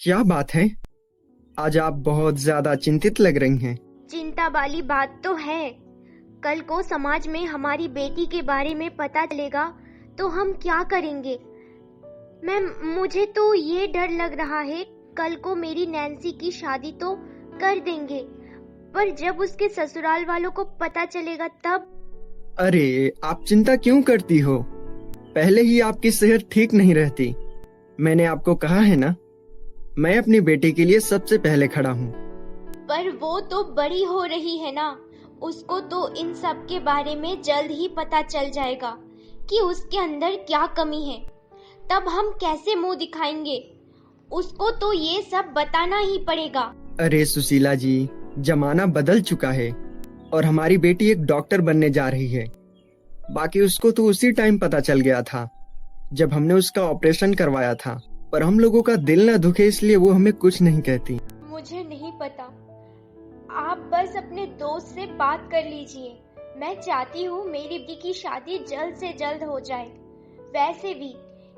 क्या बात है? आज आप बहुत ज्यादा चिंतित लग रही हैं। चिंता वाली बात तो है। कल को समाज में हमारी बेटी के बारे में पता चलेगा तो हम क्या करेंगे। मुझे तो ये डर लग रहा है, कल को मेरी नैन्सी की शादी तो कर देंगे, पर जब उसके ससुराल वालों को पता चलेगा तब। अरे, आप चिंता क्यों करती हो? पहले ही आपकी सेहत ठीक नहीं रहती। मैंने आपको कहा है ना, मैं अपनी बेटी के लिए सबसे पहले खड़ा हूँ। पर वो तो बड़ी हो रही है ना, उसको तो इन सब के बारे में जल्द ही पता चल जाएगा कि उसके अंदर क्या कमी है। तब हम कैसे मुंह दिखाएंगे? उसको तो ये सब बताना ही पड़ेगा। अरे सुशीला जी, जमाना बदल चुका है और हमारी बेटी एक डॉक्टर बनने जा रही है। बाकी उसको तो उसी टाइम पता चल गया था जब हमने उसका ऑपरेशन करवाया था, पर हम लोगों का दिल न दुखे इसलिए वो हमें कुछ नहीं कहती। मुझे नहीं पता, आप बस अपने दोस्त से बात कर लीजिए। मैं चाहती हूँ मेरी बेटी की शादी जल्द से जल्द हो जाए। वैसे भी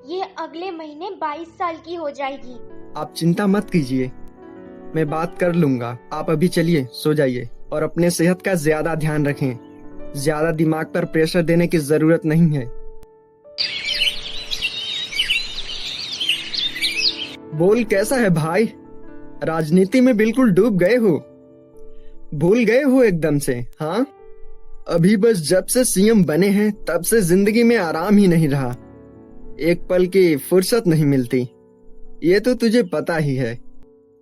ये अगले महीने 22 साल की हो जाएगी। आप चिंता मत कीजिए, मैं बात कर लूंगा। आप अभी चलिए, सो जाइए और अपने सेहत का ज्यादा ध्यान रखें। ज्यादा दिमाग पर प्रेशर देने की जरूरत नहीं है। बोल, कैसा है भाई? राजनीति में बिल्कुल डूब गए हो, भूल गए हो एकदम से? हाँ, अभी बस जब से सीएम बने हैं तब से जिंदगी में आराम ही नहीं रहा। एक पल की फुर्सत नहीं मिलती, ये तो तुझे पता ही है।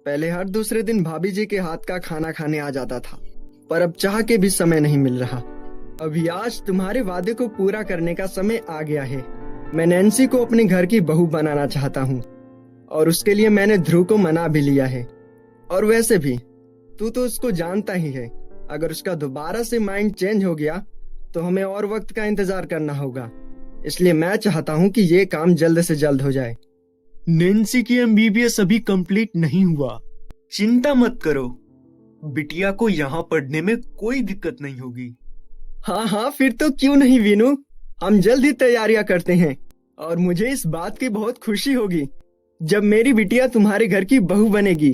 पहले हर दूसरे दिन भाभी जी के हाथ का खाना खाने आ जाता था, पर अब चाह के भी समय नहीं मिल रहा। अभी आज तुम्हारे वादे को पूरा करने का समय आ गया है। मैं नैन्सी को अपने घर की बहू बनाना चाहता हूँ और उसके लिए मैंने ध्रुव को मना भी लिया है। और वैसे भी तू तो उसको जानता ही है, अगर उसका दोबारा से माइंड चेंज हो गया तो हमें और वक्त का इंतजार करना होगा। इसलिए मैं चाहता हूँ कि ये काम जल्द से जल्द हो जाए। नैन्सी की एमबीबीएस अभी कंप्लीट नहीं हुआ, चिंता मत करो। बिटिया को यहाँ पढ़ने में कोई दिक्कत नहीं होगी। हाँ हाँ, फिर तो क्यों नहीं वीनू, हम जल्द ही तैयारियां करते हैं। और मुझे इस बात की बहुत खुशी होगी जब मेरी बिटिया तुम्हारे घर की बहू बनेगी।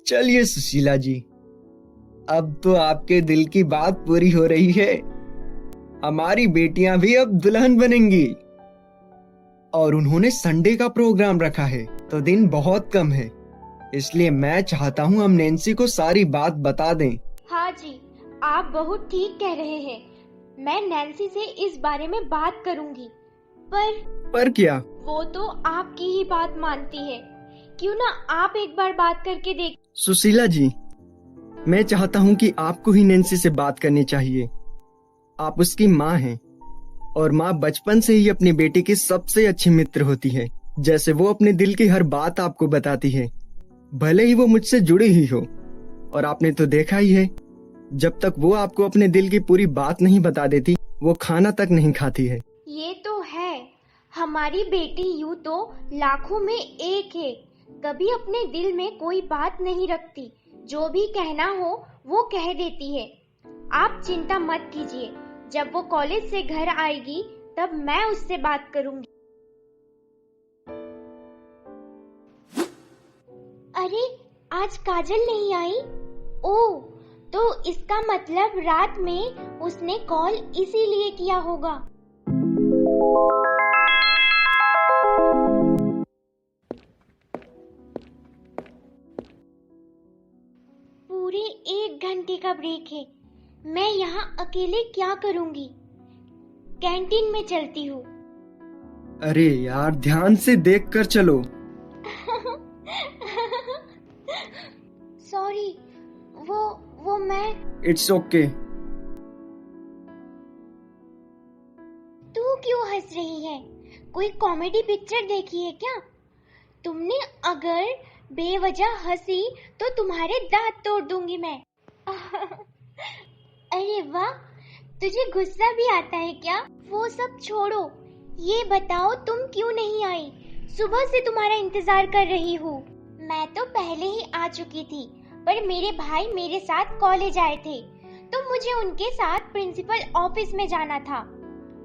चलिए सुशीला जी, अब तो आपके दिल की बात पूरी हो रही है। हमारी बेटियां भी अब दुल्हन बनेंगी। और उन्होंने संडे का प्रोग्राम रखा है तो दिन बहुत कम है, इसलिए मैं चाहता हूँ हम नैन्सी को सारी बात बता दें। हाँ जी, आप बहुत ठीक कह रहे हैं। मैं नैन्सी से इस बारे में बात करूंगी। पर क्या? वो तो आपकी ही बात मानती है। क्यों ना आप एक बार बात करके देख। सुशीला जी, मैं चाहता हूँ कि आपको ही नैन्सी से बात करनी चाहिए। आप उसकी माँ हैं और माँ बचपन से ही अपनी बेटी की सबसे अच्छी मित्र होती है। जैसे वो अपने दिल की हर बात आपको बताती है, भले ही वो मुझसे जुड़ी ही हो। और आपने तो देखा ही है, जब तक वो आपको अपने दिल की पूरी बात नहीं बता देती, वो खाना तक नहीं खाती है। ये तो है, हमारी बेटी यूं तो लाखों में एक है, कभी अपने दिल में कोई बात नहीं रखती। जो भी कहना हो वो कह देती है। आप चिंता मत कीजिए, जब वो कॉलेज से घर आएगी तब मैं उससे बात करूंगी। अरे, आज काजल नहीं आई? ओह, तो इसका मतलब रात में उसने कॉल इसीलिए किया होगा। पूरे 1 घंटे का ब्रेक है, मैं यहाँ अकेले क्या करूंगी? कैंटीन में चलती हूँ। अरे यार, ध्यान से देख कर चलो। सॉरी, वो मैं। It's okay. तू क्यों हंस रही है? कोई कॉमेडी पिक्चर देखी है क्या? तुमने अगर बेवजह हंसी तो तुम्हारे दांत तोड़ दूंगी मैं। अरे वाह, तुझे गुस्सा भी आता है क्या? वो सब छोड़ो, ये बताओ तुम क्यों नहीं आई? सुबह से तुम्हारा इंतजार कर रही हूँ। मैं तो पहले ही आ चुकी थी, पर मेरे भाई मेरे साथ कॉलेज आए थे तो मुझे उनके साथ प्रिंसिपल ऑफिस में जाना था।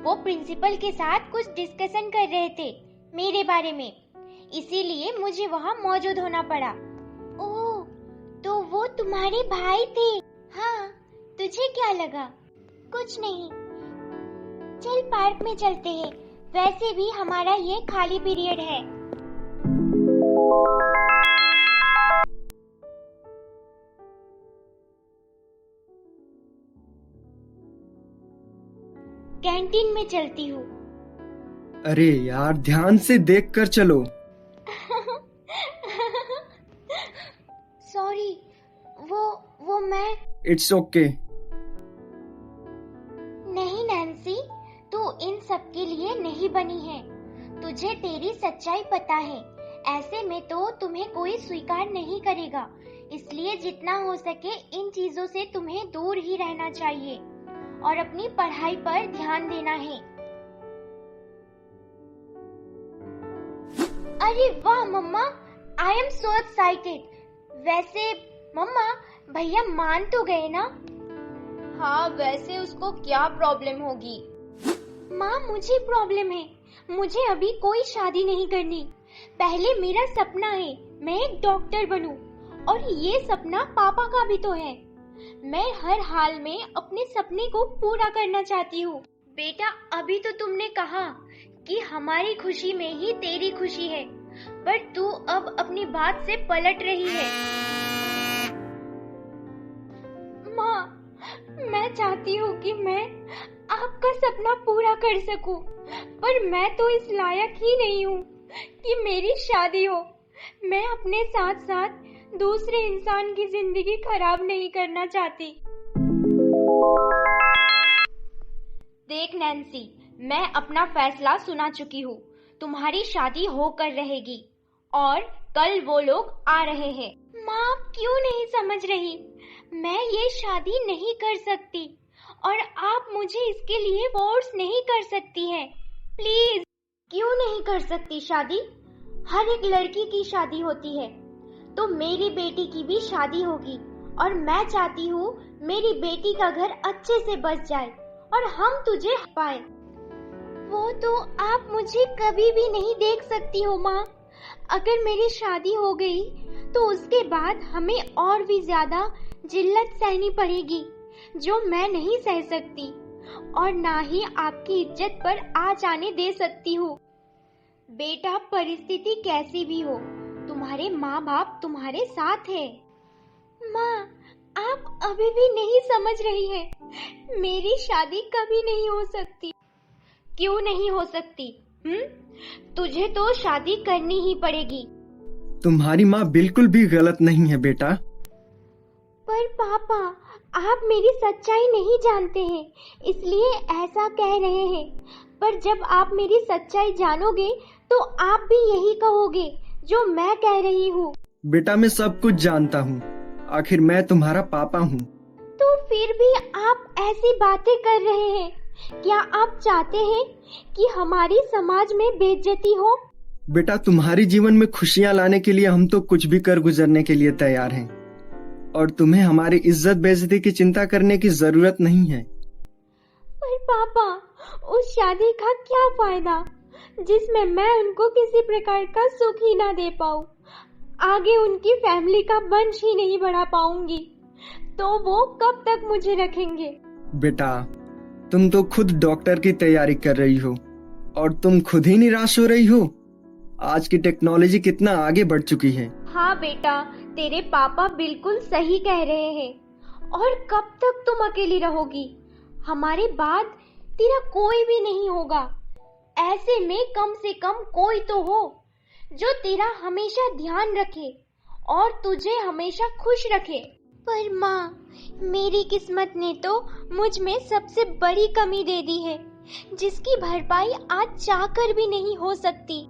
वो प्रिंसिपल के साथ कुछ डिस्कशन कर रहे थे मेरे बारे में, इसीलिए मुझे वहाँ मौजूद होना पड़ा। ओह, तो वो तुम्हारे भाई थे? हाँ, तुझे क्या लगा? कुछ नहीं। चल पार्क में चलते हैं, वैसे भी हमारा ये खाली पीरियड है। कैंटीन में चलती हूँ। अरे यार, ध्यान से देख कर चलो। सॉरी, वो मैं। It's okay. नहीं नैन्सी, तू इन सब के लिए नहीं बनी है। तुझे तेरी सच्चाई पता है। ऐसे में तो तुम्हें कोई स्वीकार नहीं करेगा, इसलिए जितना हो सके इन चीजों से तुम्हें दूर ही रहना चाहिए और अपनी पढ़ाई पर ध्यान देना है। अरे वाह मम्मा, आई एम सो एक्साइटेड। वैसे मम्मा, भैया मान तो गए ना? हाँ, वैसे उसको क्या प्रॉब्लम होगी? माँ, मुझे प्रॉब्लम है। मुझे अभी कोई शादी नहीं करनी। पहले मेरा सपना है मैं एक डॉक्टर बनूं, और ये सपना पापा का भी तो है। मैं हर हाल में अपने सपने को पूरा करना चाहती हूँ। बेटा, अभी तो तुमने कहा कि हमारी खुशी में ही तेरी खुशी है, पर तू अब अपनी बात से पलट रही है। माँ, मैं चाहती हूँ कि मैं आपका सपना पूरा कर सकूं, पर मैं तो इस लायक ही नहीं हूँ कि मेरी शादी हो। मैं अपने साथ साथ दूसरे इंसान की जिंदगी खराब नहीं करना चाहती। देख नैन्सी, मैं अपना फैसला सुना चुकी हूँ। तुम्हारी शादी होकर रहेगी और कल वो लोग आ रहे हैं। माँ, आप क्यों नहीं समझ रही? मैं ये शादी नहीं कर सकती और आप मुझे इसके लिए फोर्स नहीं कर सकती हैं। प्लीज। क्यों नहीं कर सकती शादी? हर एक लड़की की शादी होती है, तो मेरी बेटी की भी शादी होगी और मैं चाहती हूँ मेरी बेटी का घर अच्छे से बस जाए और हम तुझे पाए। वो तो आप मुझे कभी भी नहीं देख सकती हो माँ। अगर मेरी शादी हो गई तो उसके बाद हमें और भी ज्यादा जिल्लत सहनी पड़ेगी, जो मैं नहीं सह सकती और ना ही आपकी इज्जत पर आँच आने दे सकती हूँ। बेटा, परिस्थिति कैसी भी हो, तुम्हारे माँ बाप तुम्हारे साथ है। माँ, आप अभी भी नहीं समझ रही हैं। मेरी शादी कभी नहीं हो सकती। क्यों नहीं हो सकती? तुझे तो शादी करनी ही पड़ेगी। तुम्हारी माँ बिल्कुल भी गलत नहीं है बेटा। पर पापा, आप मेरी सच्चाई नहीं जानते हैं, इसलिए ऐसा कह रहे हैं। पर जब आप मेरी सच्चाई जानोगे तो आप भी यही कहोगे जो मैं कह रही हूँ। बेटा, मैं सब कुछ जानता हूँ। आखिर मैं तुम्हारा पापा हूँ। तो फिर भी आप ऐसी बातें कर रहे हैं। क्या आप चाहते हैं कि हमारी समाज में बेइज्जती हो? बेटा, तुम्हारी जीवन में खुशियाँ लाने के लिए हम तो कुछ भी कर गुजरने के लिए तैयार हैं, और तुम्हें हमारी इज्जत बेइज्जती की चिंता करने की जरूरत नहीं है। पर पापा, उस शादी का क्या फायदा जिसमें मैं उनको किसी प्रकार का सुख ही ना दे पाऊँ, आगे उनकी फैमिली का वंश ही नहीं बढ़ा पाऊंगी, तो वो कब तक मुझे रखेंगे? बेटा, तुम तो खुद डॉक्टर की तैयारी कर रही हो और तुम खुद ही निराश हो रही हो। आज की टेक्नोलॉजी कितना आगे बढ़ चुकी है। हाँ बेटा, तेरे पापा बिल्कुल सही कह रहे हैं। और कब तक तुम अकेली रहोगी? हमारे बाद तेरा कोई भी नहीं होगा। ऐसे में कम से कम कोई तो हो जो तेरा हमेशा ध्यान रखे और तुझे हमेशा खुश रखे। पर माँ, मेरी किस्मत ने तो मुझ में सबसे बड़ी कमी दे दी है, जिसकी भरपाई आज चाहकर भी नहीं हो सकती।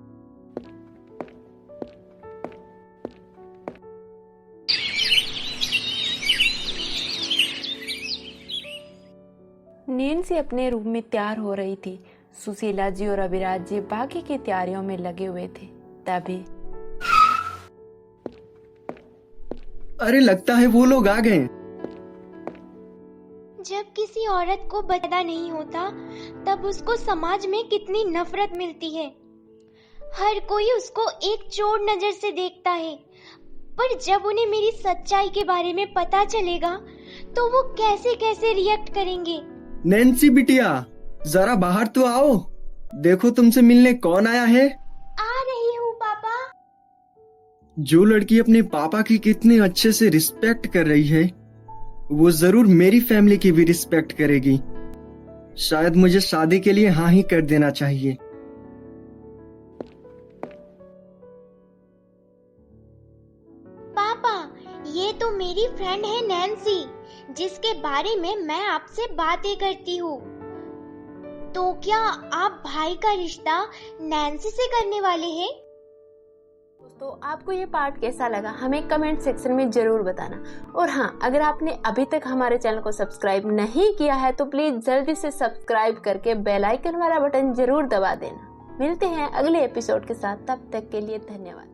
नैन्सी अपने रूम में तैयार हो रही थी। सुशीला जी और अभिराज जी बाकी की तैयारियों में लगे हुए थे। तभी अरे, लगता है वो लोग आ गए। जब किसी औरत को बच्चा नहीं होता तब उसको समाज में कितनी नफरत मिलती है। हर कोई उसको एक चोर नजर से देखता है, पर जब उन्हें मेरी सच्चाई के बारे में पता चलेगा तो वो कैसे कैसे रिएक्ट करेंगे। नैन्सी बिटिया, जरा बाहर तो आओ, देखो तुमसे मिलने कौन आया है। आ रही हूँ पापा। जो लड़की अपने पापा की कितने अच्छे से रिस्पेक्ट कर रही है, वो जरूर मेरी फैमिली की भी रिस्पेक्ट करेगी। शायद मुझे शादी के लिए हाँ ही कर देना चाहिए। पापा, ये तो मेरी फ्रेंड है नैन्सी, जिसके बारे में मैं आपसे बातें करती हूँ। तो क्या आप भाई का रिश्ता नैन्सी से करने वाले हैं? दोस्तों, आपको ये पार्ट कैसा लगा हमें कमेंट सेक्शन में जरूर बताना। और हाँ, अगर आपने अभी तक हमारे चैनल को सब्सक्राइब नहीं किया है तो प्लीज जल्दी से सब्सक्राइब करके बेल आइकन वाला बटन जरूर दबा देना। मिलते हैं अगले एपिसोड के साथ, तब तक के लिए धन्यवाद।